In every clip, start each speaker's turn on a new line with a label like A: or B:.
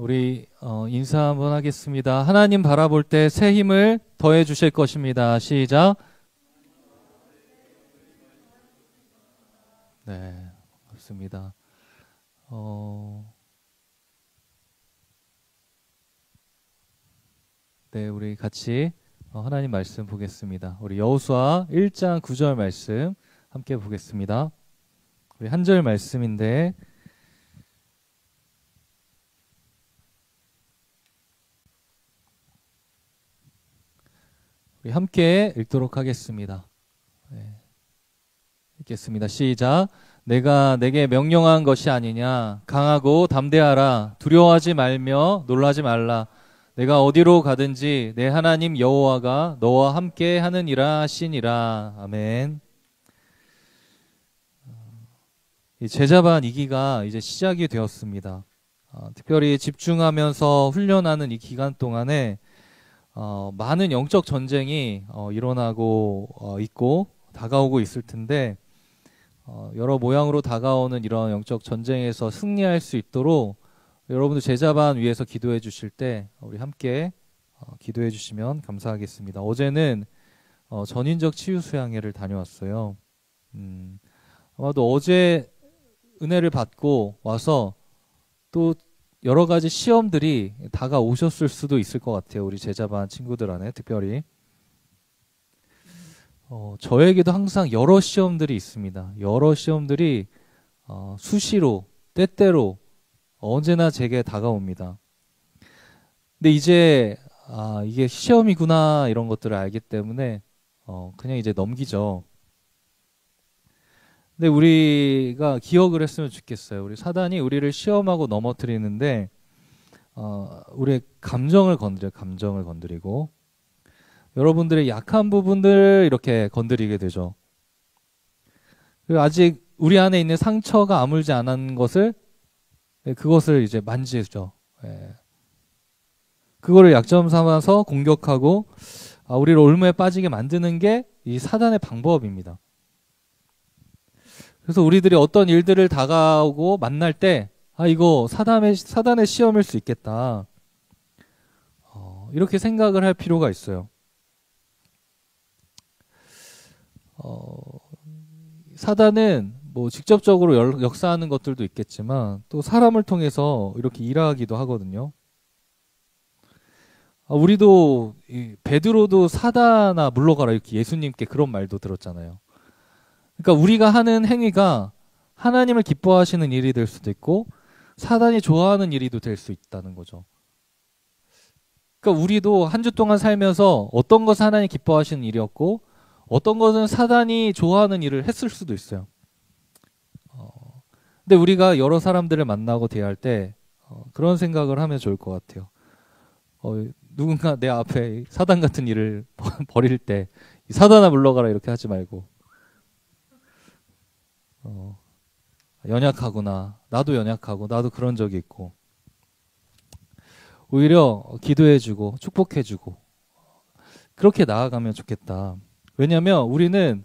A: 우리 인사 한번 하겠습니다. 하나님 바라볼 때 새 힘을 더해 주실 것입니다. 시작. 네, 맞습니다. 네, 우리 같이 하나님 말씀 보겠습니다. 우리 여호수아 1장 9절 말씀 함께 보겠습니다. 우리 한 절 말씀인데 우리 함께 읽도록 하겠습니다. 네. 읽겠습니다. 시작. 내가 내게 명령한 것이 아니냐. 강하고 담대하라. 두려워하지 말며 놀라지 말라. 내가 어디로 가든지 내 하나님 여호와가 너와 함께 하느니라 하시니라. 아멘. 이 제자반 2기가 이제 시작이 되었습니다. 특별히 집중하면서 훈련하는 이 기간 동안에 많은 영적 전쟁이 일어나고 있고 다가오고 있을 텐데 여러 모양으로 다가오는 이런 영적 전쟁에서 승리할 수 있도록 여러분들 제자반 위에서 기도해 주실 때 우리 함께 기도해 주시면 감사하겠습니다. 어제는 전인적 치유 수양회를 다녀왔어요. 아마도 어제 은혜를 받고 와서 또 여러 가지 시험들이 다가오셨을 수도 있을 것 같아요. 우리 제자반 친구들 안에 특별히. 저에게도 항상 여러 시험들이 있습니다. 여러 시험들이 수시로, 때때로 언제나 제게 다가옵니다. 근데 이제 이게 시험이구나 이런 것들을 알기 때문에 그냥 이제 넘기죠. 근데 우리가 기억을 했으면 좋겠어요. 우리 사단이 우리를 시험하고 넘어뜨리는데 우리의 감정을 건드리고 여러분들의 약한 부분들 이렇게 건드리게 되죠. 그리고 아직 우리 안에 있는 상처가 아물지 않은 것을 그것을 이제 만지죠. 그거를 약점 삼아서 공격하고 우리를 올무에 빠지게 만드는 게 이 사단의 방법입니다. 그래서 우리들이 어떤 일들을 다가오고 만날 때 이거 사단의 시험일 수 있겠다. 이렇게 생각을 할 필요가 있어요. 사단은 뭐 직접적으로 역사하는 것들도 있겠지만 또 사람을 통해서 이렇게 일하기도 하거든요. 우리도 베드로도 사단아 물러가라 이렇게 예수님께 그런 말도 들었잖아요. 그러니까 우리가 하는 행위가 하나님을 기뻐하시는 일이 될 수도 있고 사단이 좋아하는 일이도 될 수 있다는 거죠. 그러니까 우리도 한 주 동안 살면서 어떤 것은 하나님 기뻐하시는 일이었고 어떤 것은 사단이 좋아하는 일을 했을 수도 있어요. 근데 우리가 여러 사람들을 만나고 대할 때 그런 생각을 하면 좋을 것 같아요. 누군가 내 앞에 사단 같은 일을 벌일 때 사단아 물러가라 이렇게 하지 말고 연약하구나. 나도 연약하고 나도 그런 적이 있고 오히려 기도해주고 축복해주고 그렇게 나아가면 좋겠다. 왜냐하면 우리는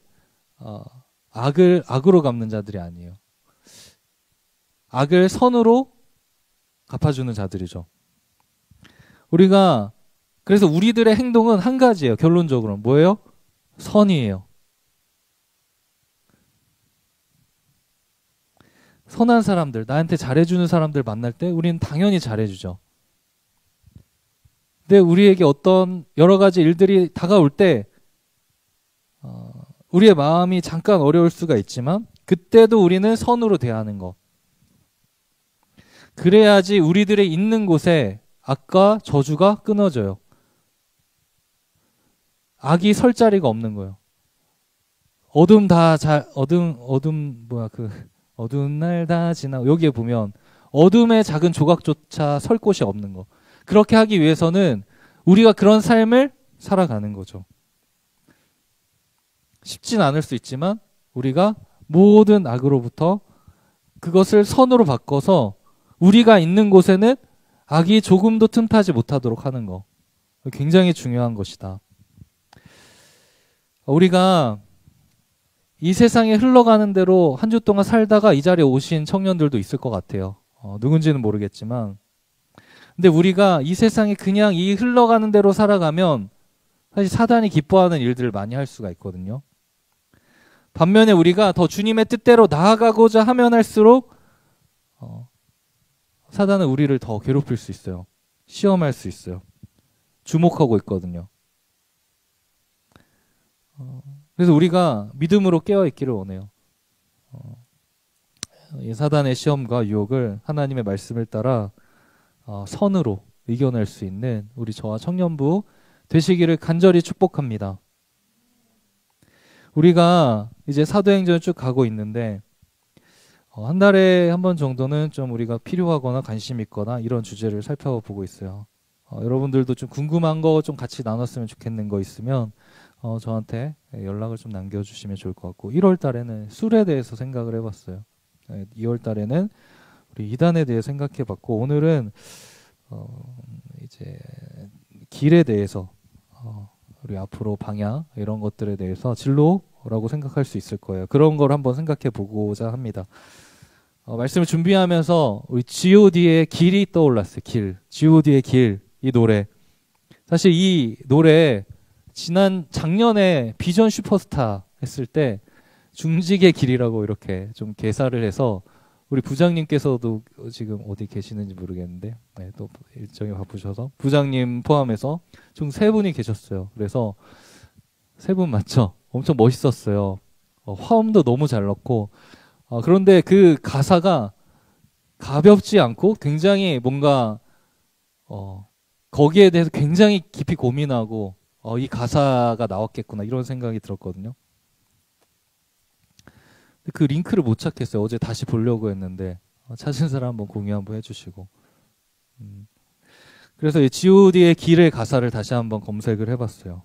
A: 악을 악으로 갚는 자들이 아니에요. 악을 선으로 갚아주는 자들이죠. 우리가 그래서 우리들의 행동은 한 가지예요. 결론적으로 뭐예요? 선이에요. 선한 사람들, 나한테 잘해주는 사람들 만날 때 우리는 당연히 잘해주죠. 근데 우리에게 어떤 여러 가지 일들이 다가올 때 우리의 마음이 잠깐 어려울 수가 있지만 그때도 우리는 선으로 대하는 것. 그래야지 우리들의 있는 곳에 악과 저주가 끊어져요. 악이 설 자리가 없는 거예요. 어두운 날 다 지나고 여기에 보면 어둠의 작은 조각조차 설 곳이 없는 거. 그렇게 하기 위해서는 우리가 그런 삶을 살아가는 거죠. 쉽진 않을 수 있지만 우리가 모든 악으로부터 그것을 선으로 바꿔서 우리가 있는 곳에는 악이 조금도 틈타지 못하도록 하는 거. 굉장히 중요한 것이다. 우리가 이 세상에 흘러가는 대로 한 주 동안 살다가 이 자리에 오신 청년들도 있을 것 같아요. 누군지는 모르겠지만 근데 우리가 이 세상에 그냥 이 흘러가는 대로 살아가면 사실 사단이 기뻐하는 일들을 많이 할 수가 있거든요. 반면에 우리가 더 주님의 뜻대로 나아가고자 하면 할수록 사단은 우리를 더 괴롭힐 수 있어요. 시험할 수 있어요. 주목하고 있거든요. 그래서 우리가 믿음으로 깨어있기를 원해요. 이 사단의 시험과 유혹을 하나님의 말씀을 따라 선으로 이겨낼 수 있는 우리 저와 청년부 되시기를 간절히 축복합니다. 우리가 이제 사도행전을 쭉 가고 있는데 한 달에 한 번 정도는 좀 우리가 필요하거나 관심 있거나 이런 주제를 살펴보고 있어요. 여러분들도 좀 궁금한 거 좀 같이 나눴으면 좋겠는 거 있으면 저한테 연락을 좀 남겨주시면 좋을 것 같고 1월 달에는 술에 대해서 생각을 해봤어요. 2월 달에는 우리 이단에 대해 생각해봤고 오늘은 이제 길에 대해서 우리 앞으로 방향 이런 것들에 대해서 진로라고 생각할 수 있을 거예요. 그런 걸 한번 생각해 보고자 합니다. 말씀을 준비하면서 우리 G.O.D의 길이 떠올랐어요. 길, G.O.D의 길, 이 노래. 사실 이 노래 작년에 비전 슈퍼스타 했을 때 중직의 길이라고 이렇게 좀 개사를 해서 우리 부장님께서도 지금 어디 계시는지 모르겠는데 네, 또 일정이 바쁘셔서 부장님 포함해서 총 3분이 계셨어요. 그래서 3분 맞죠? 엄청 멋있었어요. 화음도 너무 잘 넣고 그런데 그 가사가 가볍지 않고 굉장히 뭔가 거기에 대해서 굉장히 깊이 고민하고 이 가사가 나왔겠구나 이런 생각이 들었거든요. 그 링크를 못 찾겠어요. 어제 다시 보려고 했는데 찾은 사람 한번 공유 한번 해주시고 그래서 이 G.O.D의 길의 가사를 다시 한번 검색을 해봤어요.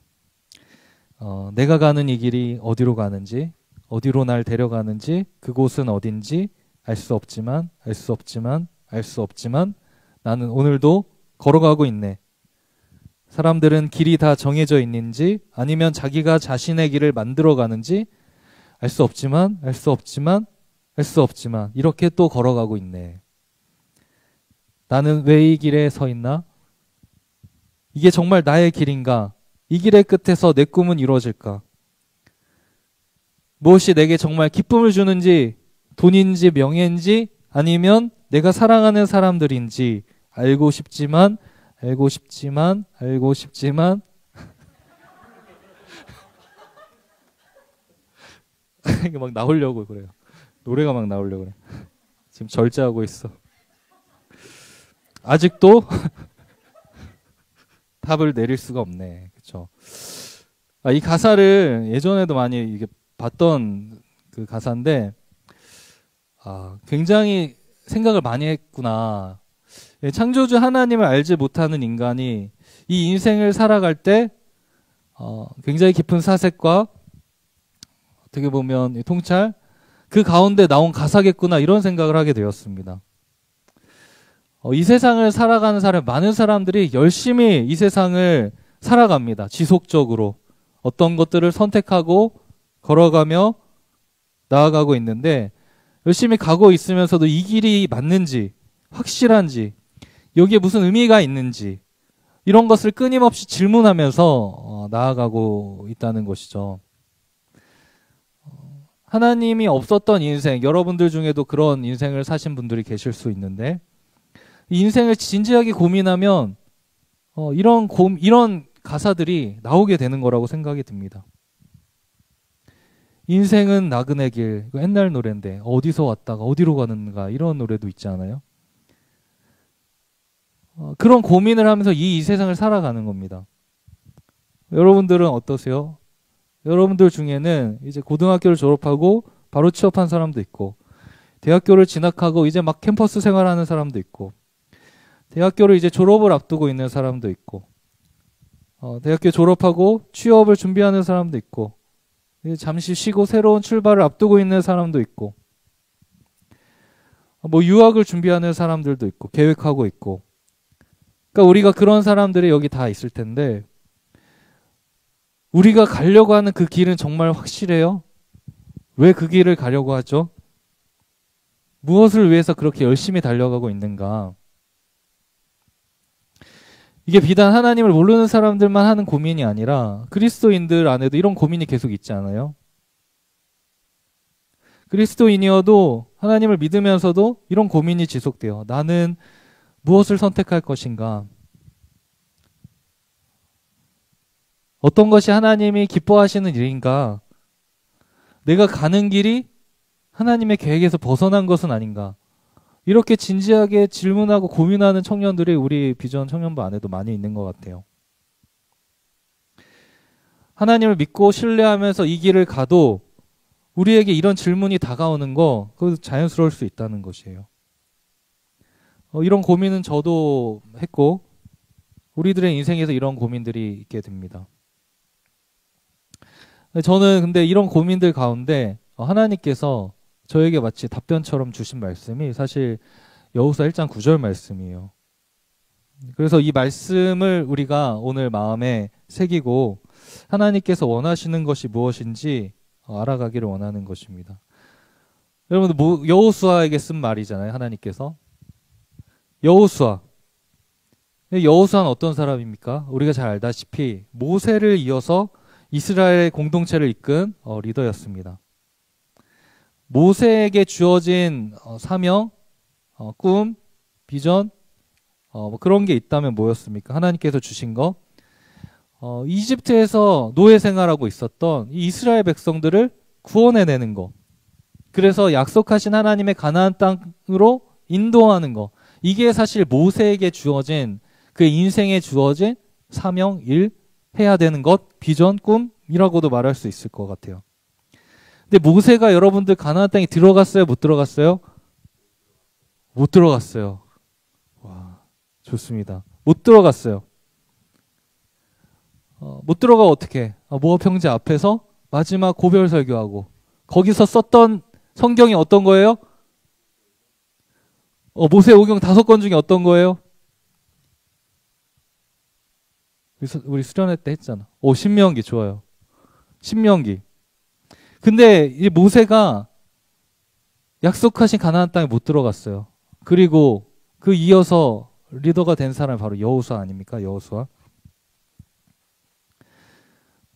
A: 내가 가는 이 길이 어디로 가는지 어디로 날 데려가는지 그곳은 어딘지 알 수 없지만 알 수 없지만 알 수 없지만 나는 오늘도 걸어가고 있네. 사람들은 길이 다 정해져 있는지 아니면 자기가 자신의 길을 만들어 가는지 알 수 없지만 알 수 없지만 알 수 없지만 이렇게 또 걸어가고 있네. 나는 왜 이 길에 서 있나? 이게 정말 나의 길인가? 이 길의 끝에서 내 꿈은 이루어질까? 무엇이 내게 정말 기쁨을 주는지 돈인지 명예인지 아니면 내가 사랑하는 사람들인지 알고 싶지만 알고 싶지만 알고 싶지만 이게 막 나오려고 그래요. 노래가 막 나오려고 그래. 지금 절제하고 있어. 아직도 답을 내릴 수가 없네. 그렇죠? 이 가사를 예전에도 많이 이게 봤던 그 가사인데 굉장히 생각을 많이 했구나. 창조주 하나님을 알지 못하는 인간이 이 인생을 살아갈 때 굉장히 깊은 사색과 어떻게 보면 통찰 그 가운데 나온 가사겠구나 이런 생각을 하게 되었습니다. 이 세상을 살아가는 사람 많은 사람들이 열심히 이 세상을 살아갑니다. 지속적으로 어떤 것들을 선택하고 걸어가며 나아가고 있는데 열심히 가고 있으면서도 이 길이 맞는지 확실한지 여기에 무슨 의미가 있는지 이런 것을 끊임없이 질문하면서 나아가고 있다는 것이죠. 하나님이 없었던 인생, 여러분들 중에도 그런 인생을 사신 분들이 계실 수 있는데 이 인생을 진지하게 고민하면 이런 가사들이 나오게 되는 거라고 생각이 듭니다. 인생은 나그네 길, 이거 옛날 노래인데 어디서 왔다가 어디로 가는가 이런 노래도 있지 않아요? 그런 고민을 하면서 이 세상을 살아가는 겁니다. 여러분들은 어떠세요? 여러분들 중에는 이제 고등학교를 졸업하고 바로 취업한 사람도 있고 대학교를 진학하고 이제 막 캠퍼스 생활하는 사람도 있고 대학교를 이제 졸업을 앞두고 있는 사람도 있고 대학교 졸업하고 취업을 준비하는 사람도 있고 이제 잠시 쉬고 새로운 출발을 앞두고 있는 사람도 있고 뭐 유학을 준비하는 사람들도 있고 계획하고 있고 그러니까 우리가 그런 사람들이 여기 다 있을 텐데 우리가 가려고 하는 그 길은 정말 확실해요? 왜 그 길을 가려고 하죠? 무엇을 위해서 그렇게 열심히 달려가고 있는가? 이게 비단 하나님을 모르는 사람들만 하는 고민이 아니라 그리스도인들 안에도 이런 고민이 계속 있지 않아요? 그리스도인이어도 하나님을 믿으면서도 이런 고민이 지속돼요. 나는 무엇을 선택할 것인가? 어떤 것이 하나님이 기뻐하시는 일인가? 내가 가는 길이 하나님의 계획에서 벗어난 것은 아닌가? 이렇게 진지하게 질문하고 고민하는 청년들이 우리 비전 청년부 안에도 많이 있는 것 같아요. 하나님을 믿고 신뢰하면서 이 길을 가도 우리에게 이런 질문이 다가오는 거, 그것도 자연스러울 수 있다는 것이에요. 이런 고민은 저도 했고 우리들의 인생에서 이런 고민들이 있게 됩니다. 저는 근데 이런 고민들 가운데 하나님께서 저에게 마치 답변처럼 주신 말씀이 사실 여호수아 1장 9절 말씀이에요. 그래서 이 말씀을 우리가 오늘 마음에 새기고 하나님께서 원하시는 것이 무엇인지 알아가기를 원하는 것입니다. 여러분들 여호수아에게 쓴 말이잖아요. 하나님께서. 여호수아는 어떤 사람입니까? 우리가 잘 알다시피 모세를 이어서 이스라엘 공동체를 이끈 리더였습니다. 모세에게 주어진 사명, 꿈, 비전, 뭐 그런 게 있다면 뭐였습니까? 하나님께서 주신 거. 이집트에서 노예 생활하고 있었던 이 이스라엘 백성들을 구원해내는 거. 그래서 약속하신 하나님의 가나안 땅으로 인도하는 거. 이게 사실 모세에게 주어진 그 인생에 주어진 사명, 일, 해야 되는 것, 비전, 꿈이라고도 말할 수 있을 것 같아요. 근데 모세가 여러분들 가나안 땅에 들어갔어요? 못 들어갔어요? 못 들어갔어요. 와, 좋습니다. 못 들어갔어요. 못 들어가 어떻게? 모압 형제 앞에서 마지막 고별 설교하고 거기서 썼던 성경이 어떤 거예요? 모세오경 5권 중에 어떤 거예요? 우리 수련회 때 했잖아. 신명기 좋아요. 신명기. 근데 이 모세가 약속하신 가나안 땅에 못 들어갔어요. 그리고 그 이어서 리더가 된 사람이 바로 여호수아 아닙니까?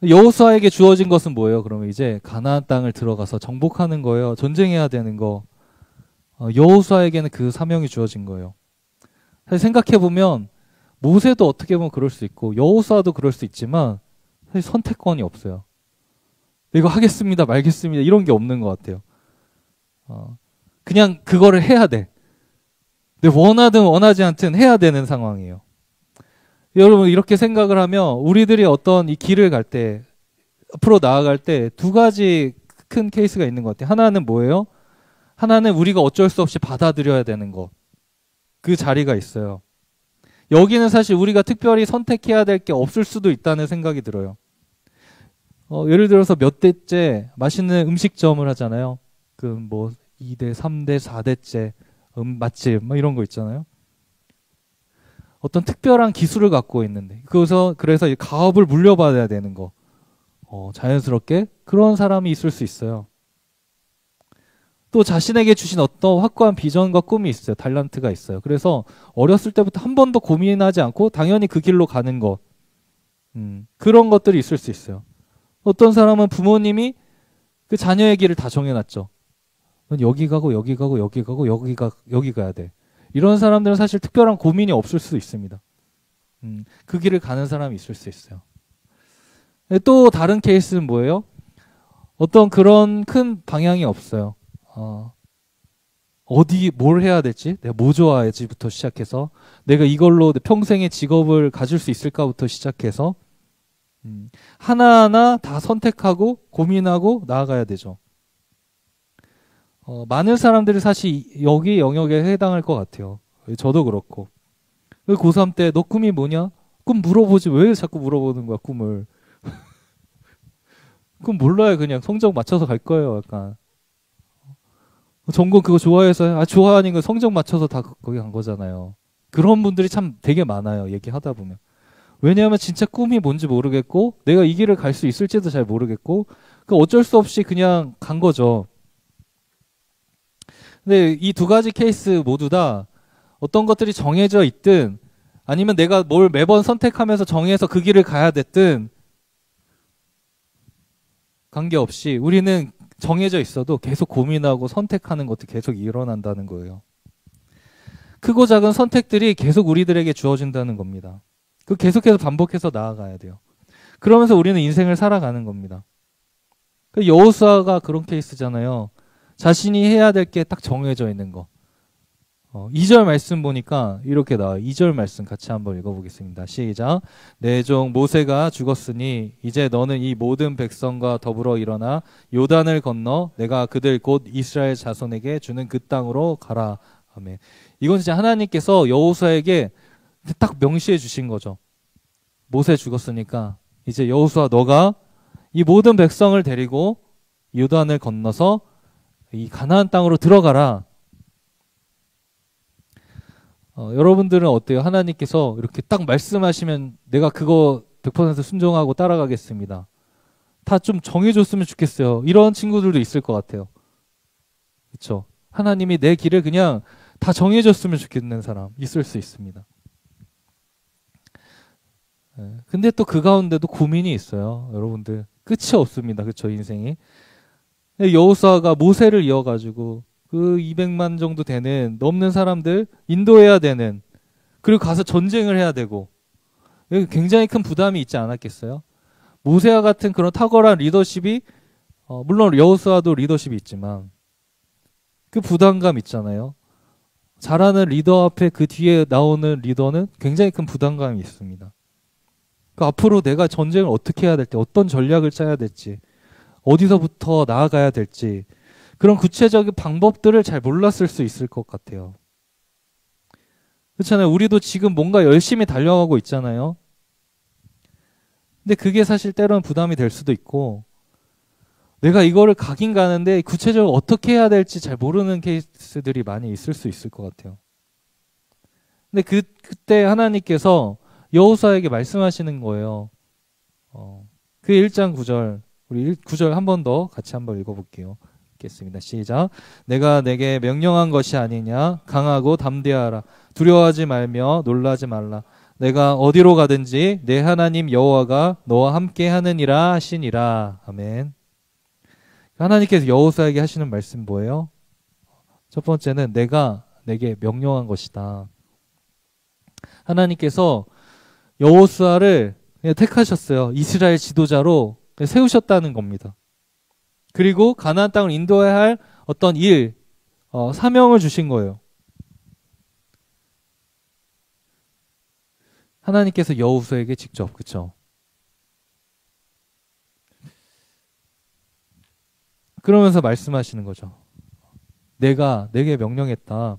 A: 여호수아에게 주어진 것은 뭐예요? 그러면 이제 가나안 땅을 들어가서 정복하는 거예요. 전쟁해야 되는 거. 여호수아에게는 그 사명이 주어진 거예요. 사실 생각해보면 모세도 어떻게 보면 그럴 수 있고 여호수아도 그럴 수 있지만 사실 선택권이 없어요. 이거 하겠습니다, 말겠습니다 이런 게 없는 것 같아요. 그냥 그거를 해야 돼. 근데 원하든 원하지 않든 해야 되는 상황이에요. 여러분 이렇게 생각을 하면 우리들이 어떤 이 길을 갈 때 앞으로 나아갈 때 두 가지 큰 케이스가 있는 것 같아요. 하나는 뭐예요? 하나는 우리가 어쩔 수 없이 받아들여야 되는 것. 그 자리가 있어요. 여기는 사실 우리가 특별히 선택해야 될 게 없을 수도 있다는 생각이 들어요. 예를 들어서 몇 대째 맛있는 음식점을 하잖아요. 그 뭐 2대, 3대, 4대째 맛집 뭐 이런 거 있잖아요. 어떤 특별한 기술을 갖고 있는데 그래서 이 가업을 물려받아야 되는 거. 자연스럽게 그런 사람이 있을 수 있어요. 또 자신에게 주신 어떤 확고한 비전과 꿈이 있어요. 달란트가 있어요. 그래서 어렸을 때부터 한 번도 고민하지 않고 당연히 그 길로 가는 것. 그런 것들이 있을 수 있어요. 어떤 사람은 부모님이 그 자녀의 길을 다 정해놨죠. 넌 여기 가고 여기 가고 여기 가고 여기 가야 돼. 이런 사람들은 사실 특별한 고민이 없을 수 있습니다. 그 길을 가는 사람이 있을 수 있어요. 또 다른 케이스는 뭐예요? 어떤 그런 큰 방향이 없어요. 뭘 해야 될지, 내가 뭐 좋아해야지부터 시작해서, 내가 이걸로 평생의 직업을 가질 수 있을까부터 시작해서, 하나하나 다 선택하고 고민하고 나아가야 되죠. 많은 사람들이 사실 여기 영역에 해당할 것 같아요. 저도 그렇고. 고3 때 너 꿈이 뭐냐? 꿈 물어보지 왜 자꾸 물어보는 거야, 꿈을. 꿈 몰라요. 그냥 성적 맞춰서 갈 거예요. 약간. 전공 그거 좋아해서 좋아하니까 성적 맞춰서 다 거기 간 거잖아요. 그런 분들이 참 되게 많아요. 얘기하다 보면. 왜냐하면 진짜 꿈이 뭔지 모르겠고 내가 이 길을 갈 수 있을지도 잘 모르겠고 어쩔 수 없이 그냥 간 거죠. 근데 이 두 가지 케이스 모두 다 어떤 것들이 정해져 있든 아니면 내가 뭘 매번 선택하면서 정해서 그 길을 가야 됐든 관계없이 우리는 정해져 있어도 계속 고민하고 선택하는 것도 계속 일어난다는 거예요. 크고 작은 선택들이 계속 우리들에게 주어진다는 겁니다. 그 계속해서 반복해서 나아가야 돼요. 그러면서 우리는 인생을 살아가는 겁니다. 여호수아가 그런 케이스잖아요. 자신이 해야 될 게 딱 정해져 있는 거. 2절 말씀 보니까 이렇게 나와요. 2절 말씀 같이 한번 읽어보겠습니다. 시작. 내 종 모세가 죽었으니 이제 너는 이 모든 백성과 더불어 일어나 요단을 건너 내가 그들 곧 이스라엘 자손에게 주는 그 땅으로 가라. 아멘. 이건 진짜 하나님께서 여호수아에게 딱 명시해 주신 거죠. 모세 죽었으니까 이제 여호수아 너가 이 모든 백성을 데리고 요단을 건너서 이 가나안 땅으로 들어가라. 여러분들은 어때요? 하나님께서 이렇게 딱 말씀하시면 내가 그거 100% 순종하고 따라가겠습니다. 다 좀 정해줬으면 좋겠어요. 이런 친구들도 있을 것 같아요. 그렇죠? 하나님이 내 길을 그냥 다 정해줬으면 좋겠는 사람 있을 수 있습니다. 근데 또 그 가운데도 고민이 있어요. 여러분들 끝이 없습니다. 그렇죠? 인생이. 여호수아가 모세를 이어가지고 그 200만 정도 되는 넘는 사람들 인도해야 되는, 그리고 가서 전쟁을 해야 되고, 굉장히 큰 부담이 있지 않았겠어요? 모세와 같은 그런 탁월한 리더십이 물론 여호수아도 리더십이 있지만 그 부담감 있잖아요. 잘하는 리더 앞에 그 뒤에 나오는 리더는 굉장히 큰 부담감이 있습니다. 그 앞으로 내가 전쟁을 어떻게 해야 될지, 어떤 전략을 짜야 될지, 어디서부터 나아가야 될지 그런 구체적인 방법들을 잘 몰랐을 수 있을 것 같아요. 그렇잖아요. 우리도 지금 뭔가 열심히 달려가고 있잖아요. 근데 그게 사실 때로는 부담이 될 수도 있고, 내가 이거를 가긴 가는데 구체적으로 어떻게 해야 될지 잘 모르는 케이스들이 많이 있을 수 있을 것 같아요. 근데 그때 하나님께서 여호수아에게 말씀하시는 거예요. 그 1장 9절, 우리 9절 한 번 더 같이 한번 읽어볼게요. 읽겠습니다. 시작. 내가 내게 명령한 것이 아니냐? 강하고 담대하라. 두려워하지 말며 놀라지 말라. 내가 어디로 가든지 내 하나님 여호와가 너와 함께 하느니라 하시니라. 아멘. 하나님께서 여호수아에게 하시는 말씀 뭐예요? 첫 번째는 내가 내게 명령한 것이다. 하나님께서 여호수아를 택하셨어요. 이스라엘 지도자로 세우셨다는 겁니다. 그리고 가나안 땅을 인도해야 할 어떤 일, 사명을 주신 거예요. 하나님께서 여호수아에게 직접, 그렇죠? 그러면서 말씀하시는 거죠. 내가 내게 명령했다.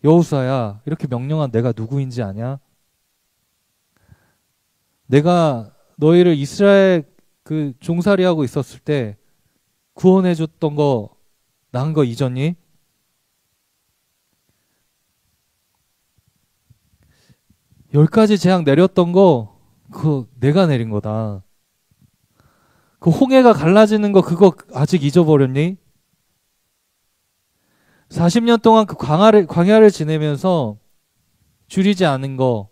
A: 여호수아야, 이렇게 명령한 내가 누구인지 아냐? 내가 너희를 이스라엘 그 종살이하고 있었을 때 구원해줬던 거 난 거 잊었니? 열 가지 재앙 내렸던 거 그거 내가 내린 거다. 그 홍해가 갈라지는 거 그거 아직 잊어버렸니? 40년 동안 그 광야를 지내면서 줄이지 않은 거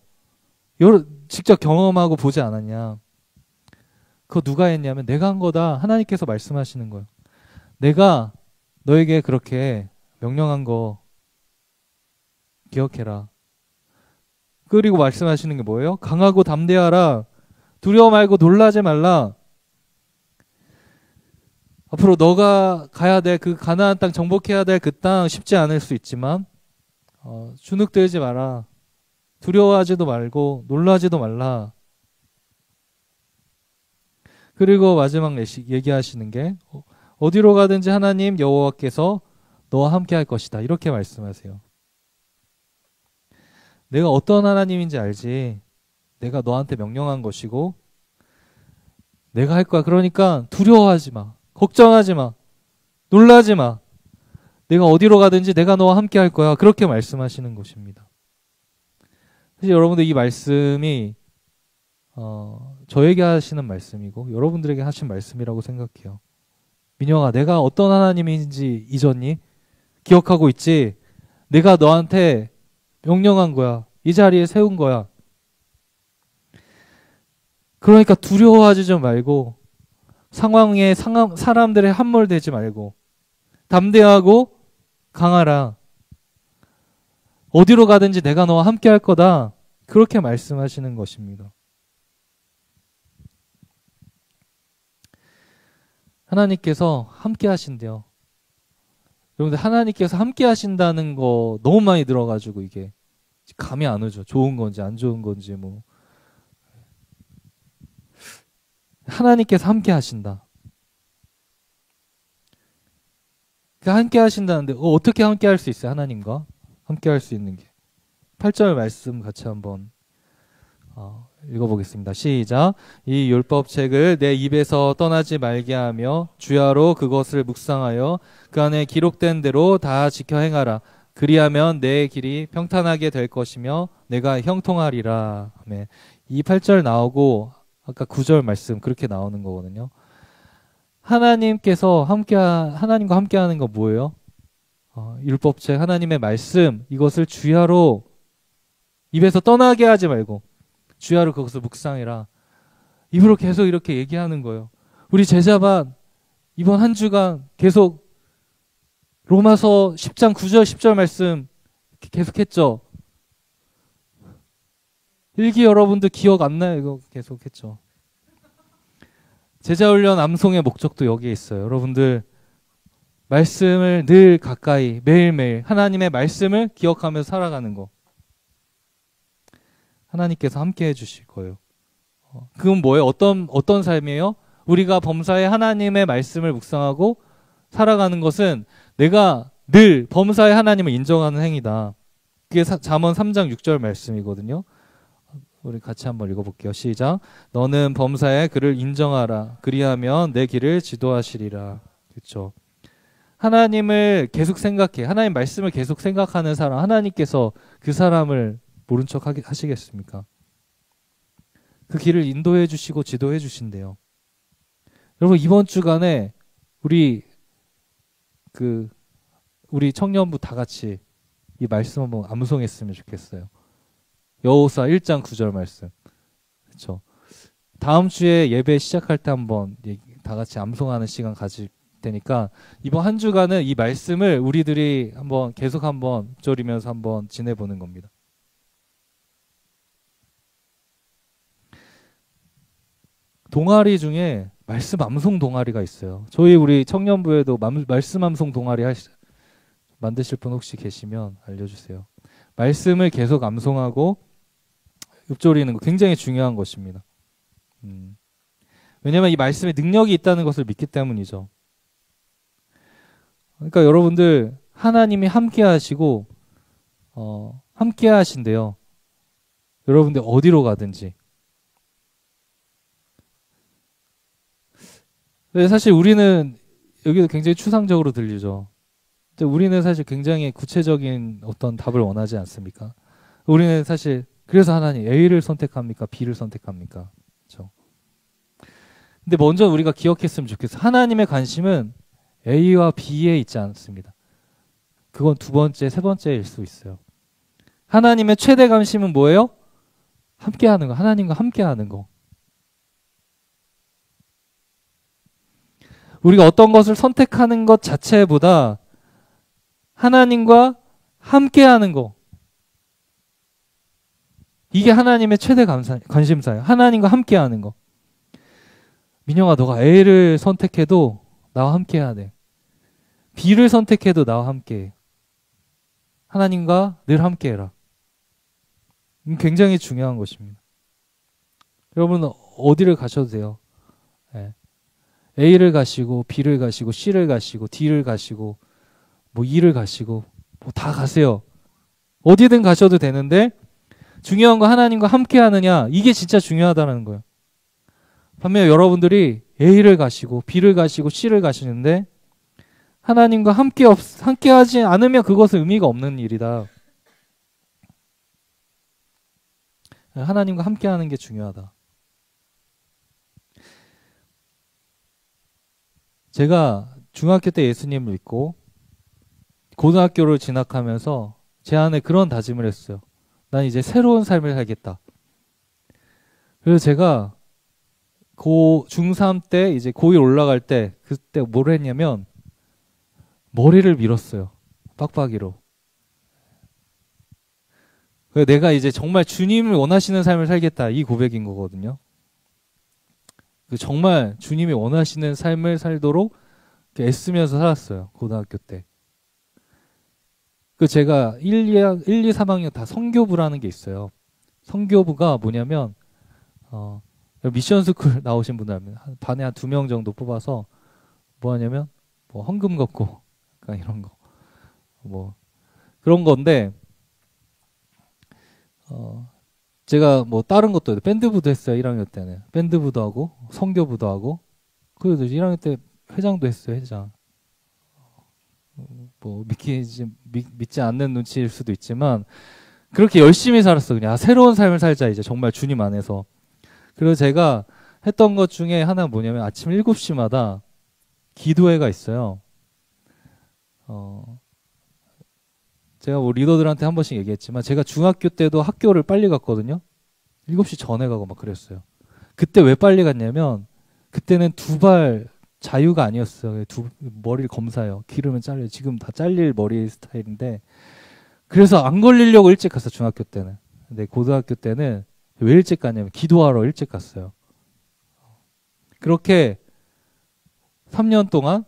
A: 직접 경험하고 보지 않았냐? 그거 누가 했냐면 내가 한 거다. 하나님께서 말씀하시는 거예요. 내가 너에게 그렇게 명령한 거 기억해라. 그리고 말씀하시는 게 뭐예요? 강하고 담대하라. 두려워 말고 놀라지 말라. 앞으로 너가 가야 될 그 가나안 땅, 정복해야 될 그 땅 쉽지 않을 수 있지만 주눅들지 마라. 두려워하지도 말고 놀라지도 말라. 그리고 마지막 얘기하시는 게 어디로 가든지 하나님 여호와께서 너와 함께 할 것이다. 이렇게 말씀하세요. 내가 어떤 하나님인지 알지. 내가 너한테 명령한 것이고 내가 할 거야. 그러니까 두려워하지 마. 걱정하지 마. 놀라지 마. 내가 어디로 가든지 내가 너와 함께 할 거야. 그렇게 말씀하시는 것입니다. 사실 여러분들 이 말씀이 저에게 하시는 말씀이고 여러분들에게 하신 말씀이라고 생각해요. 민영아, 내가 어떤 하나님인지 잊었니? 기억하고 있지? 내가 너한테 명령한 거야. 이 자리에 세운 거야. 그러니까 두려워하지 좀 말고 상황에 사람들의 함몰되지 말고 담대하고 강하라. 어디로 가든지 내가 너와 함께 할 거다. 그렇게 말씀하시는 것입니다. 하나님께서 함께 하신대요. 여러분들 하나님께서 함께 하신다는 거 너무 많이 들어가지고 이게 감이 안 오죠. 좋은 건지 안 좋은 건지 뭐. 하나님께서 함께 하신다. 함께 하신다는데 어떻게 함께 할 수 있어요? 하나님과 함께 할 수 있는 게 8절 말씀 같이 한번 읽어보겠습니다. 시작. 이 율법책을 내 입에서 떠나지 말게 하며 주야로 그것을 묵상하여 그 안에 기록된 대로 다 지켜 행하라. 그리하면 내 길이 평탄하게 될 것이며 내가 형통하리라. 네. 이 8절 나오고 아까 9절 말씀 그렇게 나오는 거거든요. 하나님과 함께 하는 거 뭐예요? 율법책 하나님의 말씀 이것을 주야로 입에서 떠나게 하지 말고 주야로 그것을 묵상해라. 입으로 계속 이렇게 얘기하는 거예요. 우리 제자반 이번 한 주간 계속 로마서 10장 9절 10절 말씀 계속했죠. 일기 여러분들 기억 안 나요? 이거 계속했죠. 제자훈련 암송의 목적도 여기에 있어요. 여러분들 말씀을 늘 가까이 매일매일 하나님의 말씀을 기억하면서 살아가는 거. 하나님께서 함께 해주실 거예요. 그건 뭐예요? 어떤 삶이에요? 우리가 범사에 하나님의 말씀을 묵상하고 살아가는 것은 내가 늘 범사에 하나님을 인정하는 행위다. 그게 잠언 3장 6절 말씀이거든요. 우리 같이 한번 읽어볼게요. 시작. 너는 범사에 그를 인정하라. 그리하면 내 길을 지도하시리라. 그렇죠. 하나님을 계속 생각해. 하나님 말씀을 계속 생각하는 사람. 하나님께서 그 사람을 모른 척 하시겠습니까? 그 길을 인도해 주시고 지도해 주신대요. 여러분 이번 주간에 우리 청년부 다 같이 이 말씀 한번 암송했으면 좋겠어요. 여호수아 1장 9절 말씀. 그렇죠. 다음 주에 예배 시작할 때 한번 다 같이 암송하는 시간 가질 테니까 이번 한 주간은 이 말씀을 우리들이 한번 계속 한번 읊조리면서 한번 지내보는 겁니다. 동아리 중에 말씀 암송 동아리가 있어요. 우리 청년부에도 말씀 암송 동아리 만드실 분 혹시 계시면 알려주세요. 말씀을 계속 암송하고 읊조리는 거 굉장히 중요한 것입니다. 왜냐하면 이 말씀에 능력이 있다는 것을 믿기 때문이죠. 그러니까 여러분들 하나님이 함께 하시고 함께 하신대요. 여러분들 어디로 가든지. 사실 우리는 여기도 굉장히 추상적으로 들리죠. 근데 우리는 사실 굉장히 구체적인 어떤 답을 원하지 않습니까? 우리는 사실 그래서 하나님 A를 선택합니까? B를 선택합니까? 그렇죠? 근데 먼저 우리가 기억했으면 좋겠어요. 하나님의 관심은 A와 B에 있지 않습니다. 그건 두 번째, 세 번째일 수 있어요. 하나님의 최대 관심은 뭐예요? 함께하는 거. 하나님과 함께하는 거. 우리가 어떤 것을 선택하는 것 자체보다 하나님과 함께하는 거. 이게 하나님의 최대 관심사예요. 하나님과 함께하는 거. 민영아, 너가 A를 선택해도 나와 함께해야 돼. B를 선택해도 나와 함께해. 하나님과 늘 함께해라. 굉장히 중요한 것입니다. 여러분 어디를 가셔도 돼요. 네. A를 가시고 B를 가시고 C를 가시고 D를 가시고 뭐 E를 가시고 뭐 다 가세요. 어디든 가셔도 되는데 중요한 거 하나님과 함께 하느냐, 이게 진짜 중요하다는 거예요. 반면에 여러분들이 A를 가시고 B를 가시고 C를 가시는데 하나님과 함께 하지 않으면 그것은 의미가 없는 일이다. 하나님과 함께 하는 게 중요하다. 제가 중학교 때 예수님을 믿고 고등학교를 진학하면서 제 안에 그런 다짐을 했어요. 난 이제 새로운 삶을 살겠다. 그래서 제가 중3 때 이제 고1 올라갈 때 그때 뭘 했냐면 머리를 밀었어요. 빡빡이로. 그래서 내가 이제 정말 주님을 원하시는 삶을 살겠다. 이 고백인 거거든요. 정말 주님이 원하시는 삶을 살도록 애쓰면서 살았어요. 고등학교 때. 제가 1, 2, 3학년 다 선교부라는 게 있어요. 선교부가 뭐냐면 미션 스쿨 나오신 분들 반에 한 2명 정도 뽑아서 뭐 하냐면 뭐 헌금 걷고 약간 이런 거 뭐 그런 건데 제가 뭐 다른 것도 해요. 밴드부도 했어요. 1학년 때는 밴드부도 하고 선교부도 하고 그래도 1학년 때 회장도 했어요. 회장. 뭐 믿지 않는 눈치일 수도 있지만 그렇게 열심히 살았어. 그냥 새로운 삶을 살자 이제 정말 주님 안에서. 그리고 제가 했던 것 중에 하나 뭐냐면 아침 7시마다 기도회가 있어요. 제가 뭐 리더들한테 한 번씩 얘기했지만 제가 중학교 때도 학교를 빨리 갔거든요. 7시 전에 가고 막 그랬어요. 그때 왜 빨리 갔냐면 그때는 두발 자유가 아니었어요. 머리를 검사해요. 기르면 잘려요. 지금 다 잘릴 머리 스타일인데 그래서 안 걸리려고 일찍 갔어. 중학교 때는. 근데 고등학교 때는 왜 일찍 갔냐면 기도하러 일찍 갔어요. 그렇게 3년 동안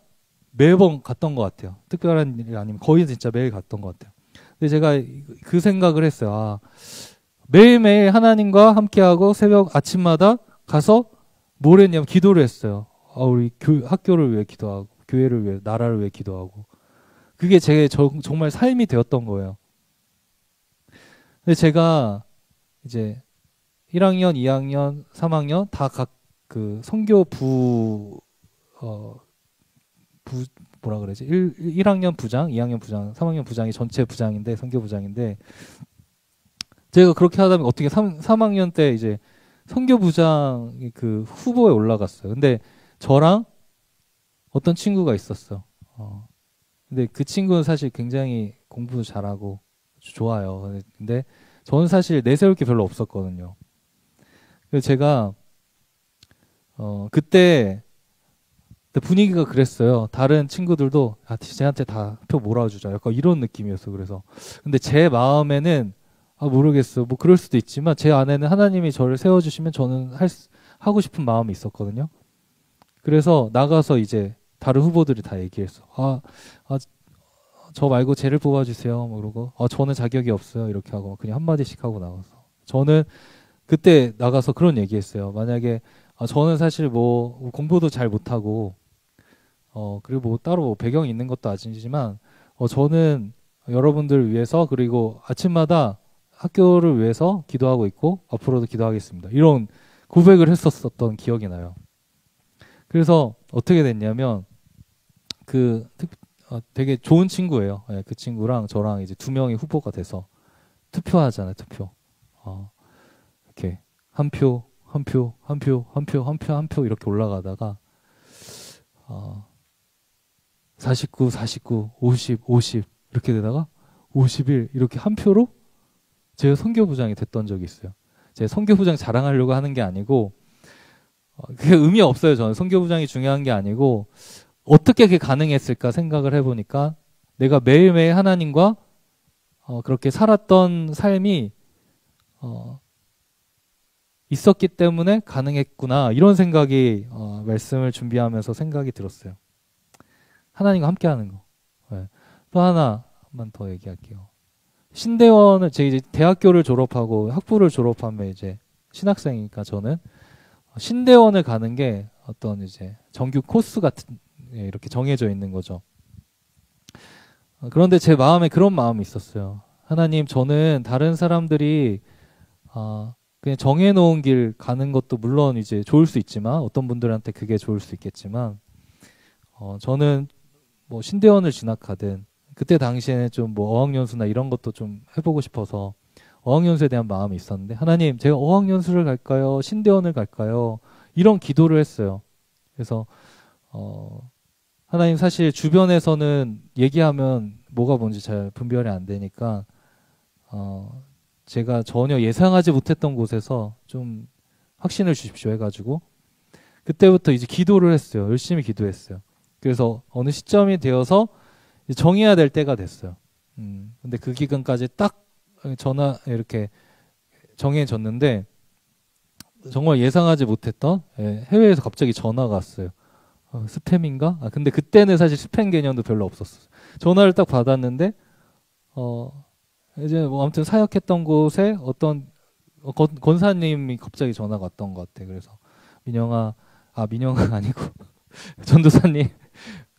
A: 매번 갔던 것 같아요. 특별한 일 아니면 거의 진짜 매일 갔던 것 같아요. 근데 제가 그 생각을 했어요. 매일매일 하나님과 함께하고 새벽 아침마다 가서 뭘 했냐면 기도를 했어요. 우리 학교를 위해 기도하고 교회를 위해 나라를 위해 기도하고 그게 제 정말 삶이 되었던 거예요. 근데 제가 이제 1학년, 2학년, 3학년 다 각 그 선교부 뭐라 그러지? 1학년 부장, 2학년 부장, 3학년 부장이 전체 부장인데 선교부장인데 제가 그렇게 하다 보면 어떻게 3학년 때 이제 선교부장 그 후보에 올라갔어요. 근데 저랑 어떤 친구가 있었어. 근데 그 친구는 사실 굉장히 공부도 잘하고 좋아요. 근데 저는 사실 내세울 게 별로 없었거든요. 그래서 제가 그때 분위기가 그랬어요. 다른 친구들도 쟤한테 다 표 몰아주자. 약간 이런 느낌이었어. 그래서 근데 제 마음에는 모르겠어. 뭐 그럴 수도 있지만 제 안에는 하나님이 저를 세워주시면 저는 하고 싶은 마음이 있었거든요. 그래서 나가서 이제 다른 후보들이 다 얘기했어. 저 말고 쟤를 뽑아주세요. 뭐 그러고 저는 자격이 없어요. 이렇게 하고 그냥 한마디씩 하고 나가서 저는 그때 나가서 그런 얘기했어요. 만약에 저는 사실 뭐 공부도 잘 못하고 그리고 뭐 따로 뭐 배경이 있는 것도 아니지만 저는 여러분들을 위해서 그리고 아침마다 학교를 위해서 기도하고 있고 앞으로도 기도하겠습니다. 이런 고백을 했었던 기억이 나요. 그래서 어떻게 됐냐면 되게 좋은 친구예요. 네, 그 친구랑 저랑 이제 2명이 후보가 돼서 투표하잖아요. 투표. 이렇게 한 표 이렇게 올라가다가 49, 50 이렇게 되다가 51 이렇게 한 표로 제가 선교부장이 됐던 적이 있어요. 제가 선교부장 자랑하려고 하는 게 아니고 그게 의미 없어요. 저는 선교부장이 중요한 게 아니고 어떻게 그게 가능했을까 생각을 해보니까 내가 매일매일 하나님과 그렇게 살았던 삶이 있었기 때문에 가능했구나 이런 생각이 말씀을 준비하면서 생각이 들었어요. 하나님과 함께하는 거. 네. 또 하나만 더 얘기할게요. 신대원을 제가 이제 대학교를 졸업하고 학부를 졸업하면 이제 신학생이니까 저는 신대원을 가는 게 어떤 이제 정규 코스 같은 이렇게 정해져 있는 거죠. 그런데 제 마음에 그런 마음이 있었어요. 하나님, 저는 다른 사람들이 그냥 정해놓은 길 가는 것도 물론 이제 좋을 수 있지만 어떤 분들한테 그게 좋을 수 있겠지만 저는 뭐 신대원을 진학하든 그때 당시에는 좀 뭐 어학연수나 이런 것도 좀 해보고 싶어서 어학연수에 대한 마음이 있었는데 하나님 제가 어학연수를 갈까요? 신대원을 갈까요? 이런 기도를 했어요. 그래서 하나님 사실 주변에서는 얘기하면 뭐가 뭔지 잘 분별이 안 되니까 제가 전혀 예상하지 못했던 곳에서 좀 확신을 주십시오 해가지고 그때부터 이제 기도를 했어요. 열심히 기도했어요. 그래서 어느 시점이 되어서 정해야 될 때가 됐어요. 근데 그 기간까지 딱 전화 이렇게 정해졌는데 정말 예상하지 못했던 해외에서 갑자기 전화가 왔어요. 스팸인가? 근데 그때는 사실 스팸 개념도 별로 없었어요. 전화를 딱 받았는데 이제 뭐 아무튼 사역했던 곳에 어떤 권사님이 갑자기 전화가 왔던 것 같아. 그래서 민영아 아니고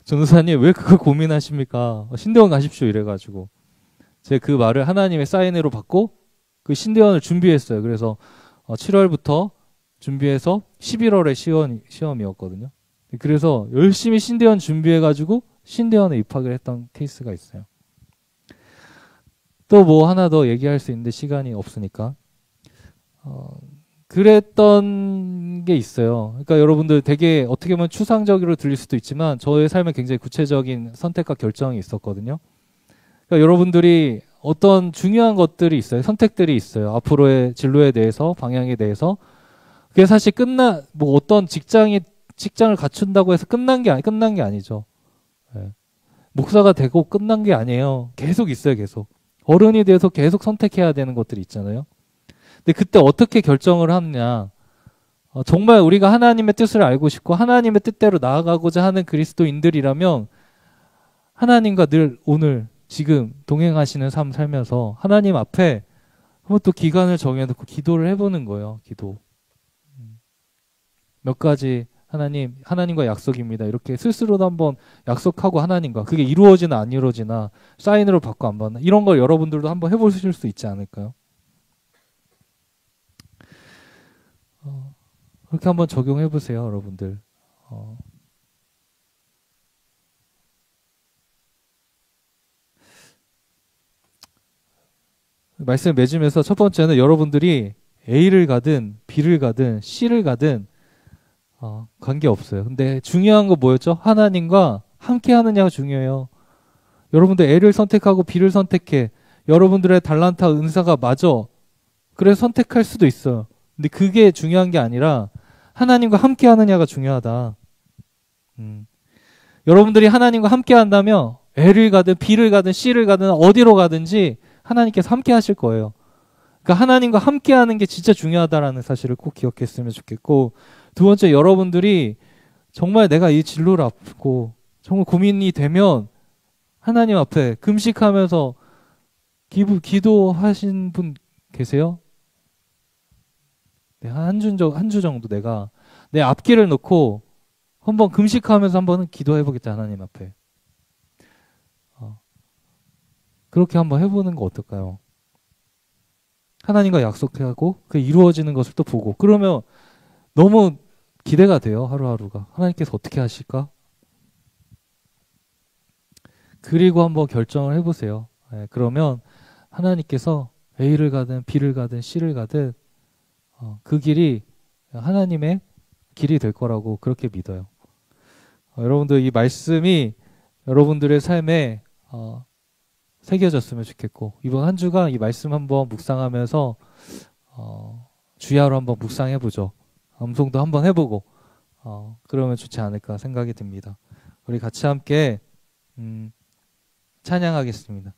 A: 전도사님 왜 그걸 고민하십니까? 신대원 가십시오 이래가지고 제가 그 말을 하나님의 사인으로 받고 그 신대원을 준비했어요. 그래서 7월부터 준비해서 11월에 시험이었거든요. 그래서 열심히 신대원 준비해가지고 신대원에 입학을 했던 케이스가 있어요. 또 뭐 하나 더 얘기할 수 있는데 시간이 없으니까 그랬던 게 있어요. 그러니까 여러분들 되게 어떻게 보면 추상적으로 들릴 수도 있지만 저의 삶에 굉장히 구체적인 선택과 결정이 있었거든요. 그러니까 여러분들이 어떤 중요한 것들이 있어요. 선택들이 있어요. 앞으로의 진로에 대해서, 방향에 대해서. 그게 사실 뭐 어떤 직장을 갖춘다고 해서 끝난 게 아니죠. 네. 목사가 되고 끝난 게 아니에요. 계속 있어요, 계속. 어른이 돼서 계속 선택해야 되는 것들이 있잖아요. 근데 그때 어떻게 결정을 하느냐. 정말 우리가 하나님의 뜻을 알고 싶고 하나님의 뜻대로 나아가고자 하는 그리스도인들이라면 하나님과 늘 오늘 지금 동행하시는 삶 살면서 하나님 앞에 한번 또 기간을 정해놓고 기도를 해보는 거예요. 기도. 몇 가지 하나님과 약속입니다. 이렇게 스스로도 한번 약속하고 하나님과 그게 이루어지나 안 이루어지나 사인으로 받고 안 받나 이런 걸 여러분들도 한번 해보실 수 있지 않을까요? 그렇게 한번 적용해 보세요, 여러분들. 말씀 맺으면서 첫 번째는 여러분들이 A를 가든 B를 가든 C를 가든 관계없어요. 근데 중요한 거 뭐였죠? 하나님과 함께 하느냐가 중요해요. 여러분들 A를 선택하고 B를 선택해. 여러분들의 달란트 은사가 맞아. 그래서 선택할 수도 있어요. 근데 그게 중요한 게 아니라 하나님과 함께 하느냐가 중요하다. 여러분들이 하나님과 함께 한다면 A를 가든 B를 가든 C를 가든 어디로 가든지 하나님께서 함께 하실 거예요. 그러니까 하나님과 함께 하는 게 진짜 중요하다라는 사실을 꼭 기억했으면 좋겠고, 두 번째, 여러분들이 정말 내가 이 진로를 앞두고 정말 고민이 되면 하나님 앞에 금식하면서 기도하신 분 계세요? 네, 한 주 정도 내가 내 앞길을 놓고 한번 금식하면서 한번 기도해보겠다, 하나님 앞에. 그렇게 한번 해보는 거 어떨까요? 하나님과 약속하고 그 이루어지는 것을 또 보고, 그러면 너무 기대가 돼요. 하루하루가 하나님께서 어떻게 하실까? 그리고 한번 결정을 해보세요. 그러면 하나님께서 A를 가든 B를 가든 C를 가든 그 길이 하나님의 길이 될 거라고 그렇게 믿어요. 여러분들 이 말씀이 여러분들의 삶에 새겨졌으면 좋겠고, 이번 한 주간 이 말씀 한번 묵상하면서 주야로 한번 묵상해보죠. 암송도 한번 해보고 그러면 좋지 않을까 생각이 듭니다. 우리 같이 함께 찬양하겠습니다.